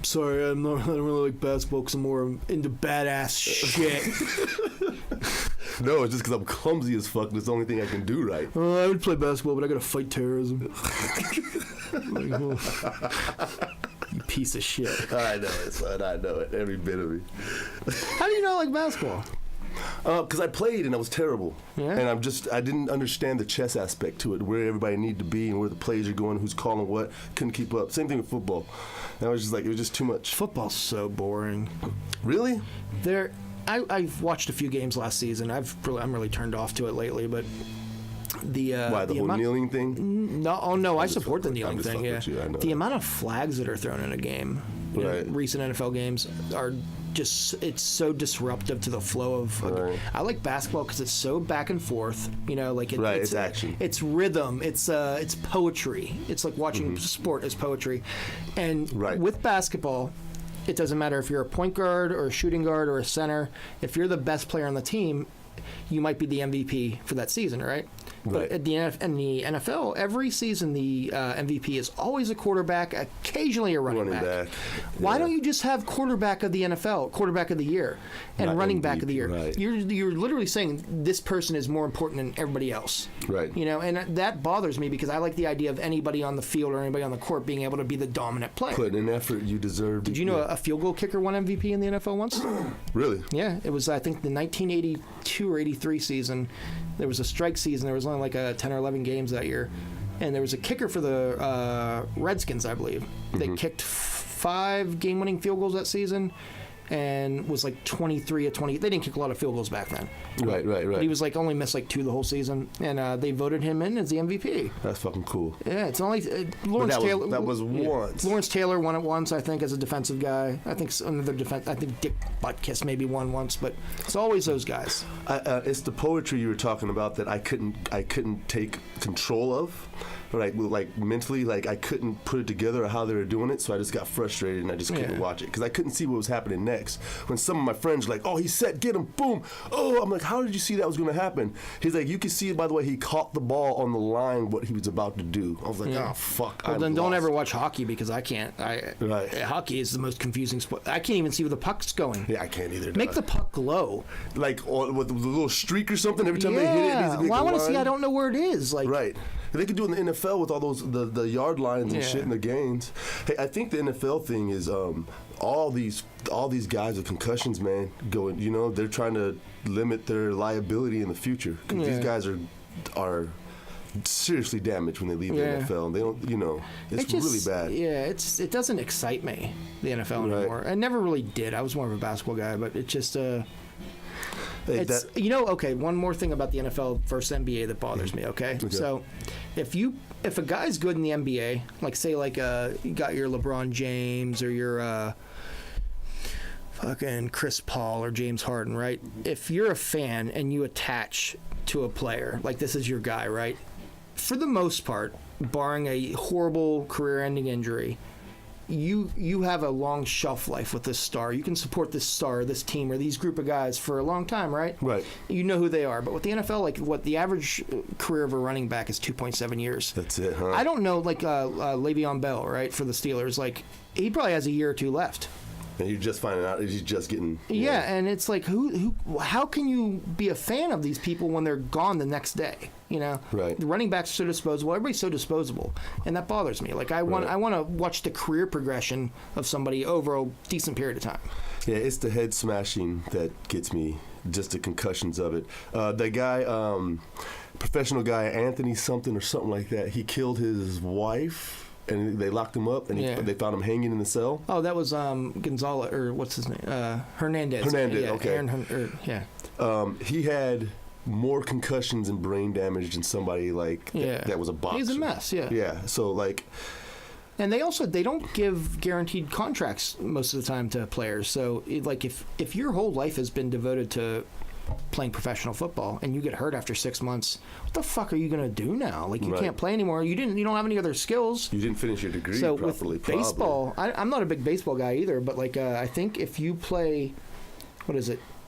Sorry, I don't really like basketball because I'm more into badass shit. No, it's just because I'm clumsy as fuck. That's the only thing I can do right. I would play basketball, but I gotta fight terrorism. You piece of shit. I know it, son. I know it. Every bit of me. How do you not like basketball? Because I played and I was terrible. Yeah. And I didn't understand the chess aspect to it, where everybody needed to be and where the plays are going, who's calling what. Couldn't keep up. Same thing with football. And I was just it was just too much. Football's so boring. Really? I've watched a few games last season. I'm really turned off to it lately, but the whole kneeling thing? No, I support the kneeling just thing. fucking Yeah, with you, I know the that. amount of flags that are thrown in a game, Right. recent NFL games are it's so disruptive to the flow of. Right. I like basketball because it's so back and forth. It's action. It's rhythm. It's poetry. It's like watching sport is poetry, and with basketball. It doesn't matter if you're a point guard or a shooting guard or a center. If you're the best player on the team, you might be the MVP for that season, right? But in the NFL, every season the MVP is always a quarterback, occasionally a running back. Why don't you just have quarterback of the NFL, quarterback of the year, and Not running MVP, back of the year? right. You're literally saying this person is more important than everybody else. Right. And that bothers me because I like the idea of anybody on the field or anybody on the court being able to be the dominant player. Put in effort, you deserve. Did you know a field goal kicker won MVP in the NFL once? Really? Yeah, it was I think the 1982 or 83 season. There was a strike season. There was only 10 or 11 games that year, and there was a kicker for the Redskins, I believe. They kicked 5 game-winning field goals that season, and was 23 of 20. They didn't kick a lot of field goals back then. Right. But he was only missed 2 the whole season, and they voted him in as the MVP. That's fucking cool. Yeah, it's only Lawrence Taylor. That was once. Lawrence Taylor won it once, I think, as a defensive guy. I think another defense. I think Dick Butkus maybe won once, but it's always those guys. It's the poetry you were talking about that I couldn't take control of. Mentally, I couldn't put it together how they were doing it, so I just got frustrated and I just couldn't watch it because I couldn't see what was happening next. When some of my friends were like, "Oh, he's set, get him, boom!" Oh, I'm like, "How did you see that was going to happen?" He's like, "You can see it by the way he caught the ball on the line, what he was about to do." I was like, "Oh fuck!" Well, then don't ever watch hockey because I can't. Hockey is the most confusing sport. I can't even see where the puck's going. Yeah, I can't either. Make the puck glow. With a little streak or something every time they hit it. It needs to be Well, I want to line. see. I don't know where it is. Right. They could do it in the NFL with all those the yard lines and shit in the games. Hey, I think the NFL thing is all these guys with concussions, man. They're trying to limit their liability in the future because these guys are are seriously damaged when they leave Yeah. the NFL. And they don't, you know, it's really bad. Yeah, it doesn't excite me, the NFL anymore. I never really did. I was more of a basketball guy, but it just it's okay, one more thing about the NFL versus NBA that bothers me, okay? So if a guy's good in the NBA, like say you got your LeBron James or your fucking Chris Paul or James Harden, right? If you're a fan and you attach to a player, like this is your guy, right? For the most part, barring a horrible career-ending injury, you have a long shelf life with this star. You can support this star, this team, or these group of guys for a long time, right? Right. You know who they are. But with the NFL, like what the average career of a running back is 2.7 years. That's it, huh? I don't know, like Le'Veon Bell, right, for the Steelers. Like he probably has a year or two left. And you're just finding out he's just getting. Yeah, and it's like how can you be a fan of these people when they're gone the next day? You know, right? The running backs are so disposable. Everybody's so disposable, and that bothers me. Like I want to watch the career progression of somebody over a decent period of time. Yeah, it's the head smashing that gets me. Just the concussions of it. The guy, professional guy, Anthony something or something like that. He killed his wife. And they locked him up, and they found him hanging in the cell. Oh, that was Gonzalez, or what's his name? Hernandez. Hernandez, yeah, okay. He had more concussions and brain damage than somebody that was a boxer. He's a mess, yeah. Yeah, so And they don't give guaranteed contracts most of the time to players. So if your whole life has been devoted to playing professional football and you get hurt after 6 months, what the fuck are you gonna do now? Like you can't play anymore. You don't have any other skills. You didn't finish your degree so properly. With baseball, I'm not a big baseball guy either, but I think if you play,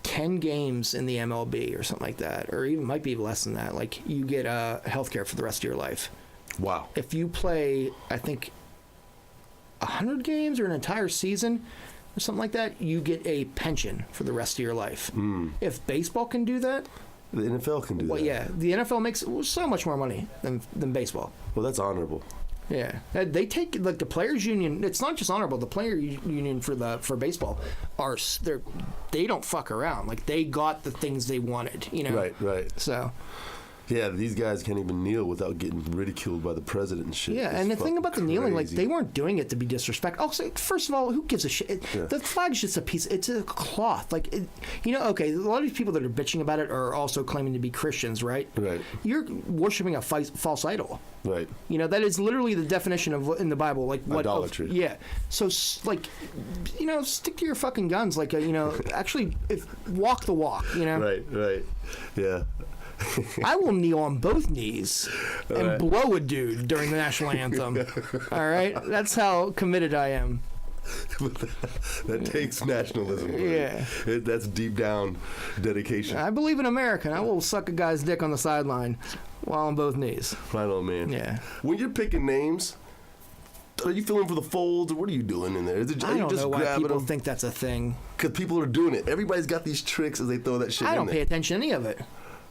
10 games in the MLB or something like that, or even might be less than that, like you get health care for the rest of your life. Wow. If you play, I think 100 games or an entire season or something like that, you get a pension for the rest of your life. If baseball can do that, the NFL can do that. Well, yeah, the NFL makes so much more money than baseball. Well, that's honorable. Yeah, they take the players' union. It's not just honorable. The player union for baseball they don't fuck around. Like they got the things they wanted. You know. Right. So. Yeah, these guys can't even kneel without getting ridiculed by the president and shit. Yeah, and the thing about the kneeling, they weren't doing it to be disrespectful. Also, first of all, who gives a shit? The flag's just a piece. It's a cloth. Okay, a lot of these people that are bitching about it are also claiming to be Christians, right? Right. You're worshiping a false idol. Right. That is literally the definition of in the Bible, like what idolatry. Yeah. So stick to your fucking guns. Actually, walk the walk. Right. Yeah. I will kneel on both knees and blow a dude during the national anthem. All right? That's how committed I am. That takes nationalism. Right? Yeah. That's deep down dedication. I believe in America, and I will suck a guy's dick on the sideline while on both knees. Right on, man. Yeah. When you're picking names, are you feeling for the folds, or what are you doing in there? I don't know why people think that's a thing. Because people are doing it. Everybody's got these tricks as they throw that shit in there. I don't pay attention to any of it.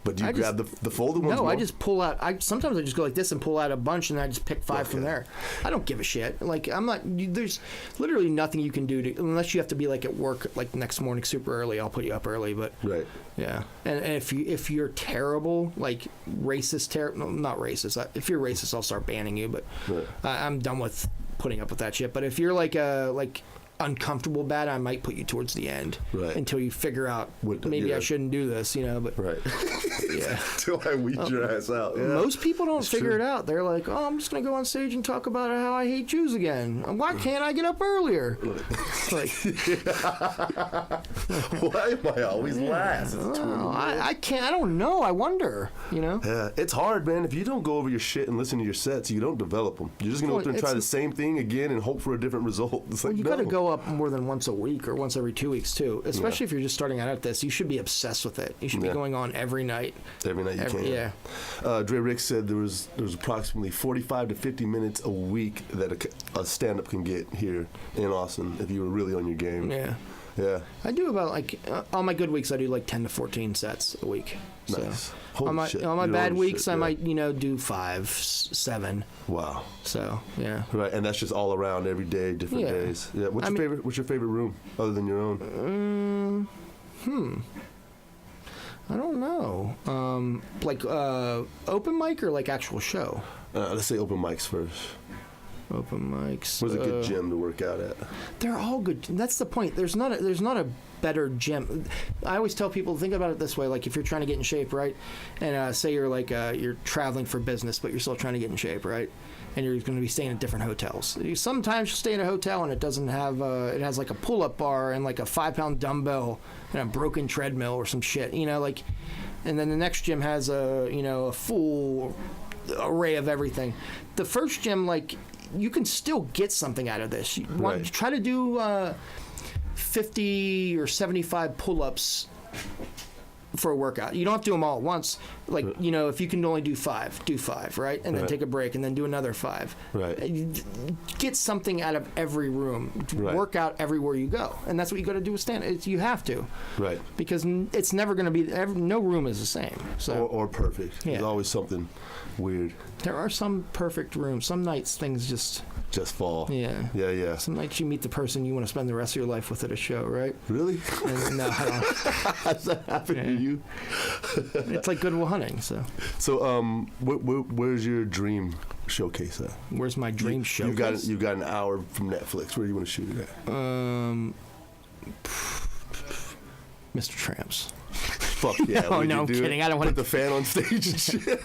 But do you grab the folded ones? No, I just pull out. Sometimes I just go like this and pull out a bunch, and I just pick 5 from there. I don't give a shit. I'm not. There's literally nothing you can do unless you have to be at work next morning super early. I'll put you up early, but right. Yeah, and if you're terrible, racist, not racist. If you're racist, I'll start banning you. But I'm done with putting up with that shit. But if you're uncomfortable bad, I might put you towards the end until you figure out maybe I shouldn't do this, but right. Yeah. Until I weed your ass out. Yeah. Most people don't figure it out. They're like, oh, I'm just gonna go on stage and talk about how I hate Jews again. Why can't I get up earlier? Why am I always last? I can't. I don't know. I wonder. Yeah, it's hard, man. If you don't go over your shit and listen to your sets, you don't develop them. You're just gonna go up there and try the same thing again and hope for a different result. It's you got to go up more than once a week or once every 2 weeks too. Especially if you're just starting out at this, you should be obsessed with it. You should be going on every night. Every night you can. Yeah. Dre Rick said there was approximately 45 to 50 minutes a week that a stand-up can get here in Austin if you were really on your game. Yeah. Yeah. I do about on my good weeks I do 10 to 14 sets a week. Nice. So on my bad weeks I might do 5, 7. Wow. So yeah. Right, and that's just all around every day, different days. Yeah. What's your favorite room other than your own? I don't know. Like open mic or like actual show? Let's say open mics first. Open mics. Where's a good gym to work out at? They're all good. That's the point. There's not a better gym. I always tell people, think about it this way. Like if you're trying to get in shape, right? And say you're like you're traveling for business, but you're still trying to get in shape, right? And you're going to be staying at different hotels. Sometimes you'll stay in a hotel and it doesn't have it has like a pull-up bar and like a 5-pound dumbbell and a broken treadmill or some shit, like. And then the next gym has a full array of everything. The first gym, like, you can still get something out of this. You want to try to do 50 or 75 pull-ups for a workout. You don't have to do them all at once. Like, if you can only do 5, do 5, right? And then take a break and then do another 5. Right. Get something out of every room. Work out everywhere you go. And that's what you got to do with stand-up. You have to. Right. Because it's never going to be, no room is the same. So or perfect. There's always something weird. There are some perfect rooms. Some nights things just fall. Yeah. Yeah. Some nights you meet the person you want to spend the rest of your life with at a show, right? Really? No, I don't. Has that happened to you? It's like Good Will Hunting, so. So, where's your dream showcase at? Where's my dream showcase? You got an hour from Netflix. Where do you want to shoot it at? Mr. Tramps. Fuck yeah. No, I'm kidding. I don't want to put the fan on stage and shit.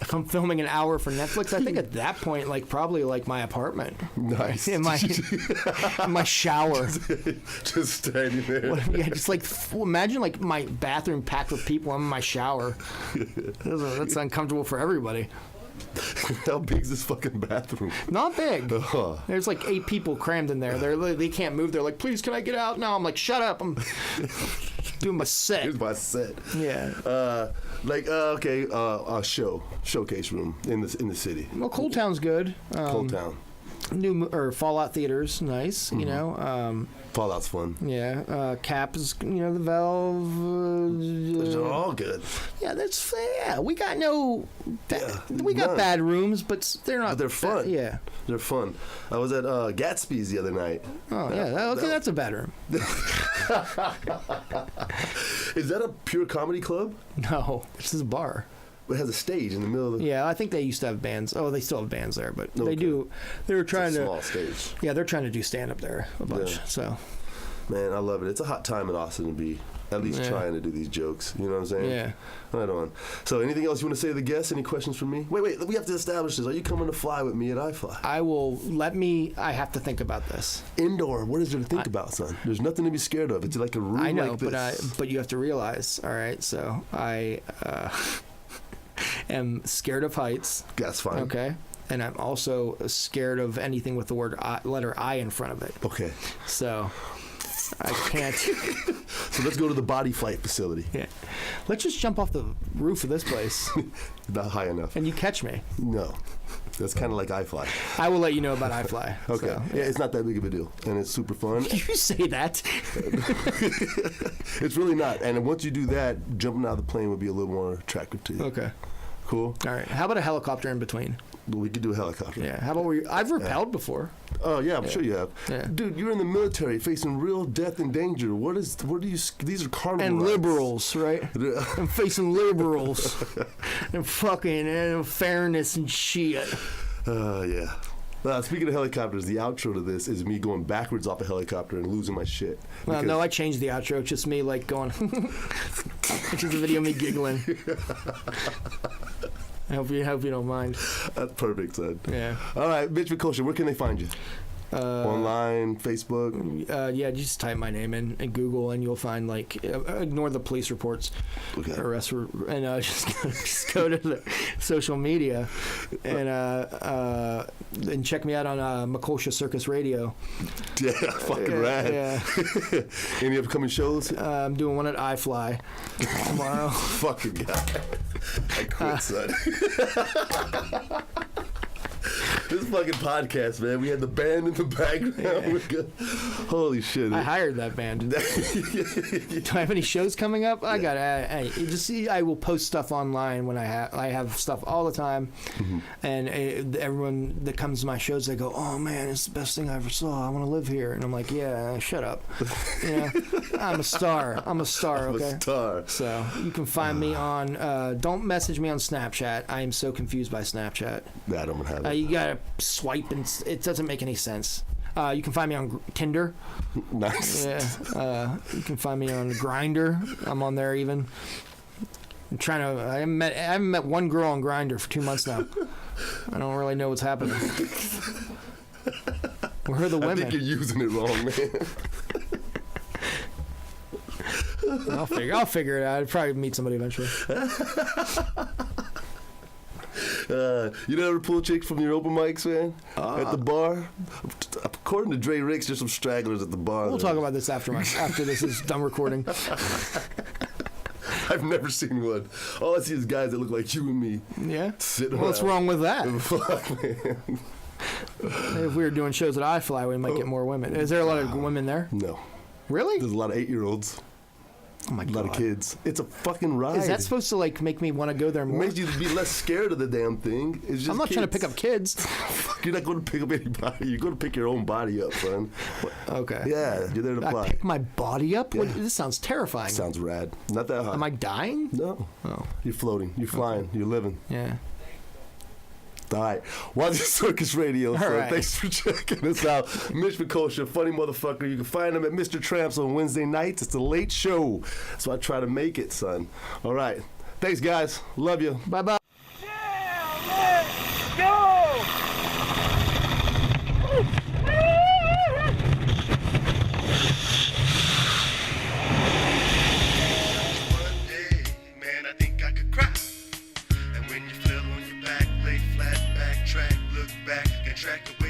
If I'm filming an hour for Netflix, I think at that point, like probably like my apartment. Nice. In my shower. Just standing there. Yeah, just like imagine like my bathroom packed with people. I'm in my shower. That's uncomfortable for everybody. How big is this fucking bathroom? Not big. There's like 8 people crammed in there. They can't move. They're like, please, can I get out? No, I'm like, shut up. I'm doing my set. Here's my set. Yeah. A showcase room in the city. Well, Cold Town's good. Cold Town. Fallout Theater's nice. Fallout's fun. Yeah. Cap is the Valve. Those are all good. Yeah, we got got bad rooms, but they're not. But they're fun. They're fun. I was at Gatsby's the other night. Oh yeah, that's a bad room. Is that a pure comedy club? No, this is a bar. It has a stage in the middle of the... Yeah, I think they used to have bands. Oh, they still have bands there, but they do. They were trying to... small stage. Yeah, they're trying to do stand-up there a bunch, so... Man, I love it. It's a hot time in Austin to be at least trying to do these jokes. You know what I'm saying? Yeah. Right on. So anything else you want to say to the guests? Any questions from me? Wait, we have to establish this. Are you coming to fly with me at iFly? I have to think about this. Indoor, what is there to think about, son? There's nothing to be scared of. It's like a room I know, like this. but you have to realize, all right, so I... am scared of heights. That's fine. Okay. And I'm also scared of anything with the letter I in front of it. Okay. So I can't. So let's go to the body flight facility. Yeah. Let's just jump off the roof of this place. Not high enough. And you catch me. No. That's kind of like iFly. I will let you know about iFly. Okay. So, yeah, it's not that big of a deal. And it's super fun. You say that. It's really not. And once you do that, jumping out of the plane would be a little more attractive to you. Okay. Cool. All right. How about a helicopter in between? We could do a helicopter. Yeah. How about I've rappelled before. Oh yeah, I'm sure you have. Yeah. Dude, you're in the military facing real death and danger. These are carnival and rides. Liberals, right? I'm facing liberals and fucking fairness and shit. Yeah. Speaking of helicopters, the outro to this is me going backwards off a helicopter and losing my shit. Well, no, I changed the outro. It's just me like going, which is a video of me giggling. I hope you don't mind. That's perfect, son. Yeah. All right, Mitch Mekulsia, where can they find you? Online, Facebook? Yeah, you just type my name in Google and you'll find, like, ignore the police reports. Okay. And just go to the social media and check me out on WazzyCircus Radio. Yeah, fucking rad. Yeah. Any upcoming shows? I'm doing one at iFly tomorrow. Fucking guy. I quit, son. This This fucking podcast, man. We had the band in the background. We're good. Holy shit. I hired that band. Do I have any shows coming up? I got you just see, I will post stuff online when I have stuff all the time, and everyone that comes to my shows, they go, "Oh man, it's the best thing I ever saw. I want to live here." And I'm like, "Yeah, shut up." You know, I'm a star. I'm a star. Okay. I'm a star. So you can find me on. Don't message me on Snapchat. I am so confused by Snapchat. I don't have it. You gotta swipe, and it doesn't make any sense. You can find me on Tinder. Nice. Yeah. You can find me on Grindr. I'm on there even. I'm trying to. I haven't met one girl on Grindr for 2 months now. I don't really know what's happening. Where are the women? I think you're using it wrong, man. I'll figure it out. I'll probably meet somebody eventually. You never pull chicks from your open mics, man? At the bar? According to Dre Ricks, there's some stragglers at the bar. We'll talk about this after this is done recording. I've never seen one. All I see is guys that look like you and me. Yeah? Sitting What's around. wrong with that? Fuck, man. If we were doing shows at iFly, we might get more women. Is there a lot of women there? No. Really? There's a lot of 8-year-olds. Oh my God. A lot of kids. It's a fucking ride. Is that supposed to like make me want to go there It more? makes you be less scared of the damn thing. It's just I'm not trying to kids. pick up kids. Fuck, you're not going to pick up anybody. You're going to pick your own body up, son. Okay. Yeah, you're there to I fly. pick my body up? Yeah. This sounds terrifying. Sounds rad. Not that hot. Am I dying? No. Oh. You're floating. You're flying. You're living. Yeah. All right. WazzyCircus Radio. All So right. thanks for checking us out. Mitch Mekulsia, funny motherfucker. You can find him at Mr. Tramps on Wednesday nights. It's a late show. So I try to make it, son. All right. Thanks, guys. Love you. Bye-bye. One day, man, I think I could cry. And when you fell on your back, lay flat, backtrack, look back, and track away.